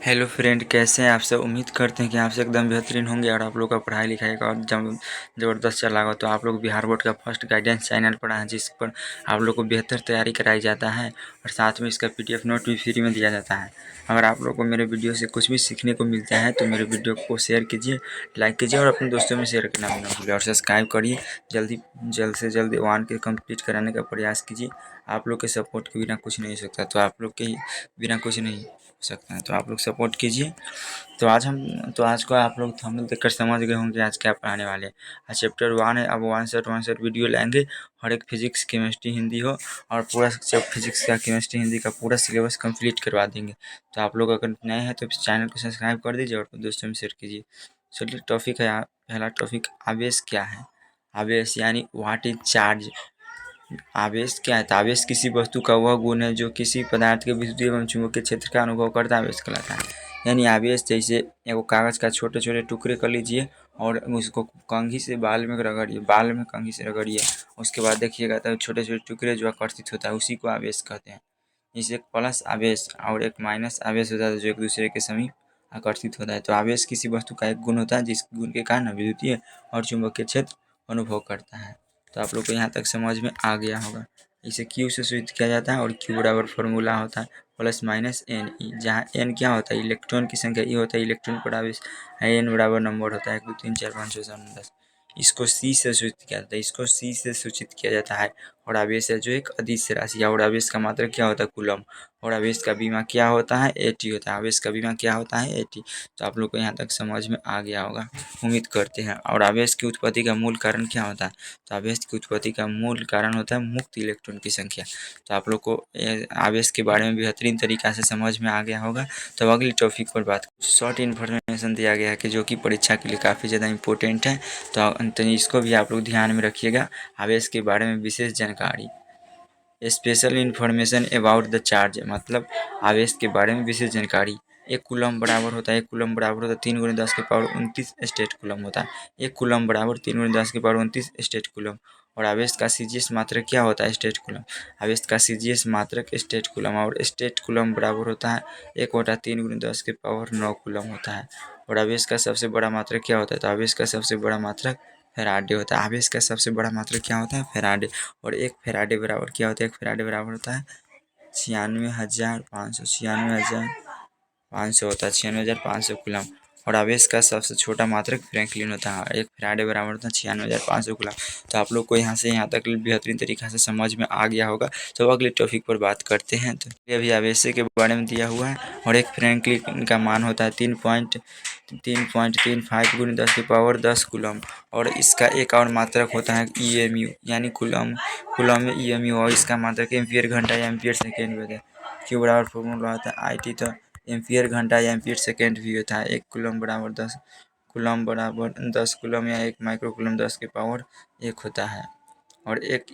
Hello friend, कैसे हैं आप सब। उम्मीद करते हैं कि आप सब एकदम बेहतरीन होंगे और आप लोग का पढ़ाई लिखाई का और ज़बरदस्त चला होगा। तो आप लोग बिहार बोर्ड का फर्स्ट गाइडेंस चैनल पर हैं, जिस पर आप लोग को बेहतर तैयारी कराई जाता है और साथ में इसका PDF नोट भी फ्री में दिया जाता है। अगर आप लोग को मेरे वीडियो से कुछ भी सीखने को मिलता है तो मेरे वीडियो को शेयर कीजिए, लाइक कीजिए और अपने दोस्तों में शेयर करना ना भूलिए और सब्सक्राइब करिए। जल्द से जल्द 1 के कंप्लीट कराने का प्रयास कीजिए। आप लोग के सपोर्ट के बिना कुछ नहीं हो सकता, तो आप लोग के बिना कुछ नहीं हो सकता है, तो आप लोग सपोर्ट कीजिए। तो आज को आप लोग थंबनेल देखकर समझ गए होंगे आज क्या पढ़ाने वाले हैं। आज चैप्टर 1 है। अब वन शॉट वीडियो लाएंगे और एक फिजिक्स केमिस्ट्री हिंदी हो और पूरा जब फिजिक्स का केमिस्ट्री हिंदी का पूरा सिलेबस कंप्लीट करवा देंगे। तो आप लोग अगर नए हैं तो इस चैनल को सब्सक्राइब कर दीजिए और दोस्तों में शेयर कीजिए। चलिए, टॉपिक है पहला टॉपिक, आवेश क्या है। आवेश यानी व्हाट इज चार्ज। आवेश क्या है? तो आवेश किसी वस्तु का वह गुण है जो किसी पदार्थ के विद्युतीय एवं चुंबकीय क्षेत्र का अनुभव करता है, आवेश कहलाता है। यानी आवेश जैसे एगो कागज़ का छोटे छोटे टुकड़े कर लीजिए और उसको कंघी से बाल में रगड़िए, बाल में कंघी से रगड़िए। उसके बाद देखिएगा तो छोटे छोटे टुकड़े जो आकर्षित होता है उसी को आवेश कहते हैं। जैसे एक प्लस आवेश और एक माइनस आवेश होता है जो एक दूसरे के समीप आकर्षित होता है। तो आवेश किसी वस्तु का एक गुण होता है जिस गुण के कारण विद्युतीय और चुंबकीय क्षेत्र अनुभव करता है। तो आप लोग को यहाँ तक समझ में आ गया होगा। इसे Q से सूचित किया जाता है और Q बराबर फॉर्मूला होता है प्लस माइनस एन ई, जहाँ एन क्या होता है? इलेक्ट्रॉन की संख्या। ई होता है इलेक्ट्रॉन पर आवेश। एन बराबर नंबर होता है 1 2 3 4 5 6 7 10। इसको C से सूचित किया जाता है, इसको C से सूचित किया जाता है। और आवेश है जो एक अदिश राशि है और आवेश का मात्रक क्या होता है? कूलम। और आवेश का बीमा क्या होता है? AT होता है। आवेश का बीमा क्या होता है? AT। तो आप लोग को यहाँ तक समझ में आ गया होगा, उम्मीद करते हैं। और आवेश की उत्पत्ति का मूल कारण क्या होता है? तो आवेश की उत्पत्ति का मूल कारण होता है मुक्त इलेक्ट्रॉन की संख्या। तो आप लोग को आवेश के बारे में बेहतरीन तरीक़ा से समझ में आ गया होगा। तो अगली टॉपिक पर बात शॉर्ट इन्फॉर्मेशन दिया गया है कि जो कि परीक्षा के लिए काफ़ी ज़्यादा इंपॉर्टेंट है। तो इसको भी आप लोग ध्यान में रखिएगा। आवेश के बारे में विशेष जानकारी, special information about the charge, मतलब आवेश के बारे में विशेष जानकारी। एक कूलम बराबर होता है 3 × 10 की पावर 29 स्टेट कूलम होता है। एक कूलम बराबर 3 × 10 की पावर 29 स्टेट कूलम। और आवेश का CGS मात्रक क्या होता है? State coulomb. आवेश का CGS मात्रक स्टेट कूलम। और स्टेट कूलम बराबर होता है 1/3 × 10 की पावर 9 कूलम होता है। और आवेश का सबसे बड़ा मात्रक क्या होता है? तो आवेश का सबसे बड़ा मात्रक फैराडे होता है। आवेश का सबसे बड़ा मात्रक क्या होता है? फैराडे। और एक फैराडे बराबर क्या होता है? एक फैराडे बराबर होता है 96,500 होता है, 96,500 कूलम। और आवेश का सबसे छोटा मात्रक फ्रैंकलिन होता है। एक फैराडे बराबर होता है 96,500 कूलम। तो आप लोग को यहाँ से यहाँ तक बेहतरीन तरीक़ा से समझ में आ गया होगा। तो अगले टॉपिक पर बात करते हैं। तो ये अभी आवेश के बारे में दिया हुआ है। और एक फ्रैंकलिन का मान होता है 3.35 × 10 की पावर 10 कूलम। और इसका एक और मात्रक होता है EMU, यानी कूलम में EMU। और इसका मात्रक एम्पियर घंटा या एम्पियर सेकेंड होता है। Q बराबर फॉर्मूला होता है IT। तो एम्पियर घंटा या एम्पियर सेकेंड भी होता है। एक कूलम बराबर 10 कूलम या एक माइक्रो कूलम 10 की पावर 1 होता है। और एक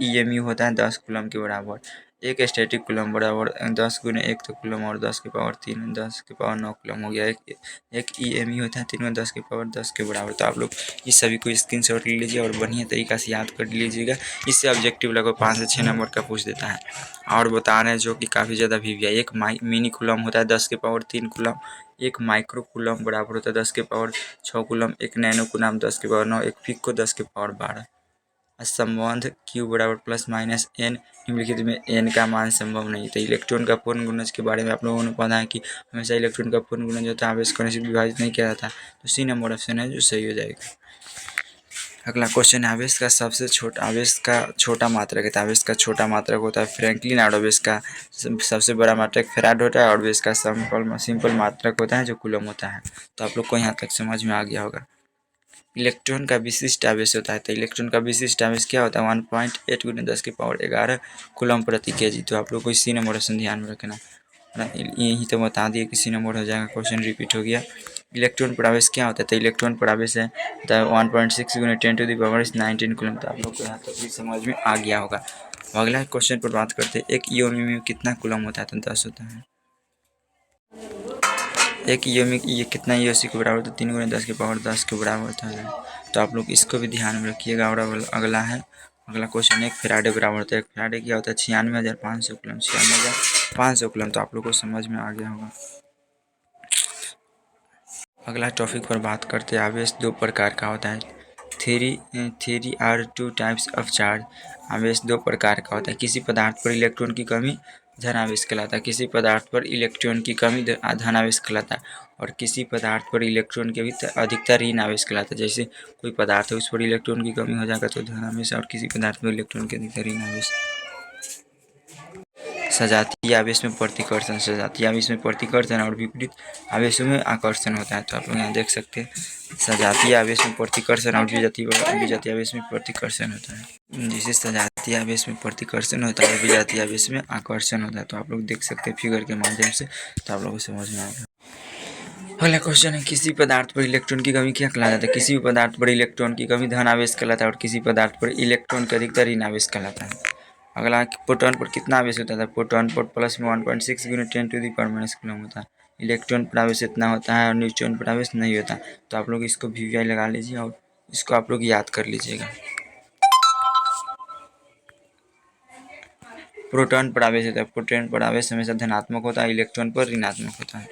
EMU होता है 10 कूलम के बराबर। एक स्टैटिक कूलम बराबर 10 × 1 तो कूलम और 10 की पावर 3 10 की पावर 9 कूलम हो गया। एक EMU होता है 3 × 10 की पावर 10 के बराबर। तो आप लोग इस सभी को स्क्रीनशॉट ले लीजिए और बढ़िया तरीक़ा से याद कर लीजिएगा। इससे ऑब्जेक्टिव लगभग 5 से 6 नंबर का पूछ देता है। और बता रहे हैं जो कि काफ़ी ज़्यादा भी है। एक मिनी कूलम होता है 10 की पावर 3 कूलम। एक माइक्रो कूलम बराबर होता है 10 की पावर 6 कूलम। एक नैनो कूलम 10 की पावर 9। एक पिको 10 की पावर 12। संबंध Q बराबर प्लस माइनस n, निम्नलिखित में n का मान संभव नहीं। तो इलेक्ट्रॉन का पूर्ण गुणज के बारे में आप लोगों ने पढ़ा है कि हमेशा इलेक्ट्रॉन का पूर्ण गुणज होता है, आवेश कण से विभाजित नहीं किया जाता। तो C नंबर ऑप्शन है जो सही हो जाएगा। अगला क्वेश्चन है, आवेश का छोटा मात्रक है। तो आवेश का छोटा मात्रक होता है फ्रैंकलिन। और आवेश का सबसे बड़ा मात्रक फैराड होता है। और आवेश का सिंपल मात्रक होता है जो कूलम होता है। तो आप लोग को यहाँ तक समझ में आ गया होगा। इलेक्ट्रॉन का विशिष्ट आवेश होता है। तो इलेक्ट्रॉन का विशिष्ट आवेश क्या होता है? 1.8 × 10 की पावर 11 कूलम प्रति kg। तो आप लोग को इसी नंबर ऑप्शन ध्यान में रखना। यही तो बता दिए कि C नंबर हो जाएगा। क्वेश्चन रिपीट हो गया। इलेक्ट्रॉन पर आवेश क्या होता है? तो इलेक्ट्रॉन पर आवेश है 1.6 × 10⁻19 कूलम। तो आप लोग को यहाँ तक भी समझ में आ गया होगा। अगला क्वेश्चन पर बात करते हैं, एक EMU में कितना कूलम होता है? तो 10 होता है। एक EMU ये कितना EOC के बराबर होता है? 3 × 10 की पावर 10 के बराबर होता है। तो आप लोग इसको भी ध्यान में रखिएगा। और अगला क्वेश्चन, एक फैराडे बराबर होता है। एक फैराडे क्या होता है? 96,500 कूलम। 96,500 कूलम। तो आप लोग को समझ में आ गया होगा। अगला टॉपिक पर बात करते हैं आवेश दो प्रकार का होता है। There are two types of charge. आवेश दो प्रकार का होता है। किसी पदार्थ पर इलेक्ट्रॉन की कमी धन आवेश कहलाता है, किसी पदार्थ पर इलेक्ट्रॉन की कमी धन आवेश कहलाता है, और किसी पदार्थ पर इलेक्ट्रॉन की अधिकता ऋण आवेश कहलाता है। जैसे कोई पदार्थ है उस पर इलेक्ट्रॉन की कमी हो जाएगा तो धन आवेश, और किसी पदार्थ पर इलेक्ट्रॉन की अधिकता ऋण आवेश। सजातीय आवेश में प्रतिकर्षण, सजातीय आवेश में प्रतिकर्षण और विपरीत आवेशों में आकर्षण होता है। तो आप लोग यहाँ देख सकते हैं सजातीय आवेश में प्रतिकर्षण और विजातीय आवेश में प्रतिकर्षण होता है। जिसे सजातीय आवेश में प्रतिकर्षण होता है और विजातीय आवेश में आकर्षण होता है। तो आप लोग देख सकते हैं फिगर के माध्यम से, तो आप लोगों को समझ में आएगा। अगला क्वेश्चन है किसी पदार्थ पर इलेक्ट्रॉन की कमी क्या कहलाता है। किसी भी पदार्थ पर इलेक्ट्रॉन की कमी धन आवेश कहलाता है और किसी पदार्थ पर इलेक्ट्रॉन की अधिकता ऋण आवेश कहलाता है। अगला प्रोटॉन पर कितना आवेश होता है। प्रोटॉन पर प्लस में 1.6 × 10⁻⁻⁻⁰ होता है। इलेक्ट्रॉन पर आवेश इतना होता है और न्यूट्रॉन पर आवेश नहीं होता। तो आप लोग इसको VVI लगा लीजिए और इसको आप लोग याद कर लीजिएगा। प्रोटॉन पर आवेश होता है, प्रोटॉन पर आवेश हमेशा धनात्मक होता है, इलेक्ट्रॉन पर ऋणात्मक होता है।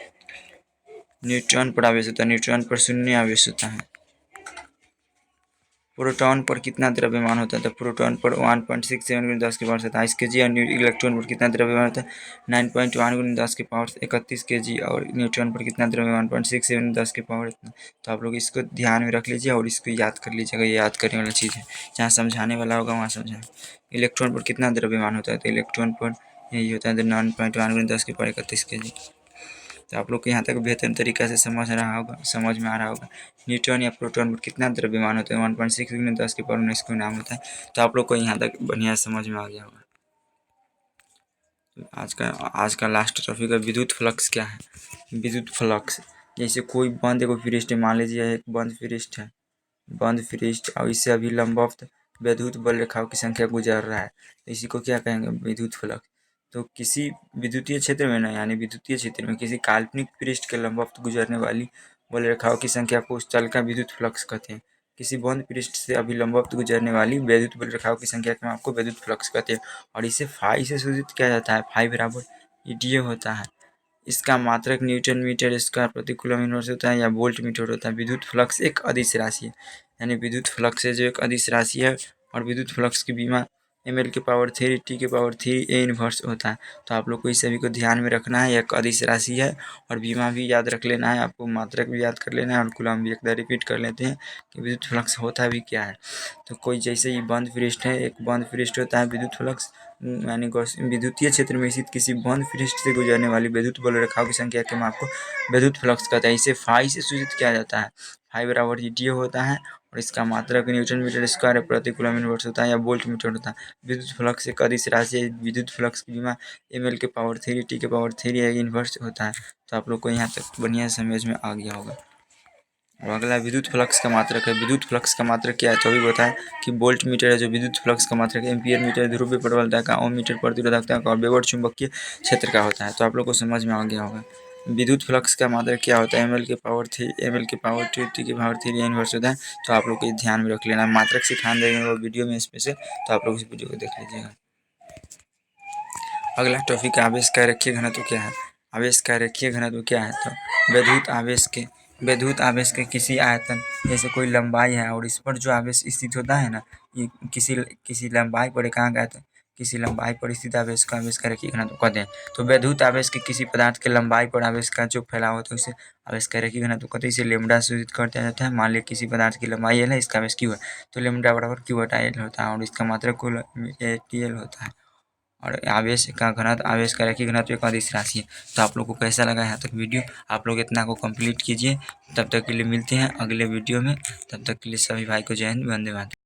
न्यूट्रॉन पर आवेश होता है, न्यूट्रॉन पर शून्य आवेश होता है। प्रोटॉन पर कितना द्रव्यमान होता है। तो प्रोटॉन पर 1.67 × 10⁻27 kg और इलेक्ट्रॉन पर कितना द्रव्यमान होता है 9.1 × 10⁻31 kg और न्यूट्रॉन पर कितना द्रव्यमान 0.67 × 10⁻। तो आप लोग इसको ध्यान में रख लीजिए और इसको याद कर लीजिएगा। ये याद करने वाला चीज़ है, जहाँ समझाने वाला होगा वहाँ समझाएं। इलेक्ट्रॉन पर कितना द्रव्यमान होता है। तो इलेक्ट्रॉन पर यही होता है 9.1 × 10⁻31 kg। तो आप लोग को यहाँ तक बेहतर तरीक़े से समझ में आ रहा होगा। न्यूट्रॉन या प्रोटॉन पर कितना द्रव्यमान होता है 1.6 × 10⁻19 को नाम होता है। तो आप लोग को यहाँ तक बढ़िया समझ में आ गया होगा। तो आज का लास्ट टॉपिक है विद्युत फ्लक्स क्या है। विद्युत फ्लक्स जैसे कोई बंद एगो पृष्ठ, मान लीजिए एक बंद पृष्ठ है, बंद पृष्ठ और इससे अभी लंबवत विद्युत बल रेखाओं की संख्या गुजर रहा है, तो इसी को क्या कहेंगे विद्युत फ्लक्स। तो किसी विद्युतीय क्षेत्र में ना, यानी विद्युतीय क्षेत्र में किसी काल्पनिक पृष्ठ के लंबवत गुजरने वाली बल रेखाओं की संख्या को उस चल का विद्युत फ्लक्स कहते हैं। किसी बंद पृष्ठ से अभी लंबवत गुजरने वाली विद्युत बल रेखाओं की संख्या को आपको विद्युत फ्लक्स कहते हैं, और इसे फाई से सूचित किया जाता है। फाई बराबर ईटीए होता है। इसका मात्रक न्यूटन मीटर स्क्वायर प्रति कूलम इनवर्स होता है या वोल्ट मीटर होता है। विद्युत फ्लक्स एक अदिश राशि है, यानी विद्युत फ्लक्स है जो एक अदिश राशि है, और विद्युत फ्लक्स की बीमा mL/3 T/3 A इनवर्स होता है। तो आप लोग को इस सभी को ध्यान में रखना है। एक अदिश राशि है और बीमा भी याद रख लेना है, आपको मात्रक भी याद कर लेना है और कूलम भी। एक बार रिपीट कर लेते हैं कि विद्युत फ्लक्स होता भी क्या है। तो कोई जैसे ये बंद पृष्ठ है, एक बंद पृष्ठ होता है विद्युत फ्लक्स, यानी विद्युतीय क्षेत्र में स्थित किसी बंद पृष्ठ से गुजरने वाली विद्युत बल रेखाओं की संख्या के माप को विद्युत फ्लक्स कहते हैं। इसे फाई से सूचित किया जाता है। फाई बराबर ईटीए होता है और इसका मात्रक न्यूटन मीटर स्क्वायर प्रति कूलम इनवर्स होता है या वोल्ट मीटर होता है। विद्युत फ्लक्स एक अदिश राशि है। विद्युत फ्लक्स की बीमा mL/3 T/3 इनवर्स होता है। तो आप लोग को यहाँ तक बढ़िया समझ में आ गया होगा। और अगला विद्युत फ्लक्स का मात्रक है। विद्युत फ्लक्स का मात्रक क्या है तो अभी बताएं कि वोल्ट मीटर है जो विद्युत फ्लक्स का मात्रक है। एम्पियर मीटर ध्रुवीय प्रबलता का, ओम मीटर प्रतिरोधकता का, और वेबर चुंबकीय क्षेत्र का होता है। तो आप लोग को समझ में आ गया होगा। विद्युत फ्लक्स का मात्रक क्या होता है mL/3 T/3 इनवर्स होता है। तो आप लोग को ध्यान में रख लेना। मात्रक सिखाने देंगे वो वीडियो में स्पेशल, तो आप लोग इस वीडियो को देख लीजिएगा। अगला टॉपिक है आवेश का रेखीय घनत्व क्या है। आवेश का रेखीय घनत्व क्या है तो विद्युत आवेश के किसी आयतन, जैसे कोई लंबाई है और इस पर जो आवेश स्थित होता है ना, ये किसी लंबाई पर एकांक आयतन, किसी लंबाई पर स्थित आवेश का रेखीय घनत्व कहते हैं। तो विद्युत आवेश के किसी पदार्थ के लंबाई पर आवेश का जो फैलाव होता है उसे आवेश का रेखीय घनत्व कहते हैं। इसे लेमडा सूचित कर दिया जाता है। मान लिया किसी पदार्थ की लंबाई एल है, इसका आवेश क्यू है, तो लेमडा बराबर Q/L होता है और इसका मात्रक कुल TL होता है। और आवेश का रेखीय घनत्व एक अदिश राशि है। तो आप लोग को कैसा लगा यहाँ तक वीडियो, आप लोग इतना को कंप्लीट कीजिए। तब तक के लिए मिलते हैं अगले वीडियो में। तब तक के लिए सभी भाई को जय हिंद, वंदे मातरम।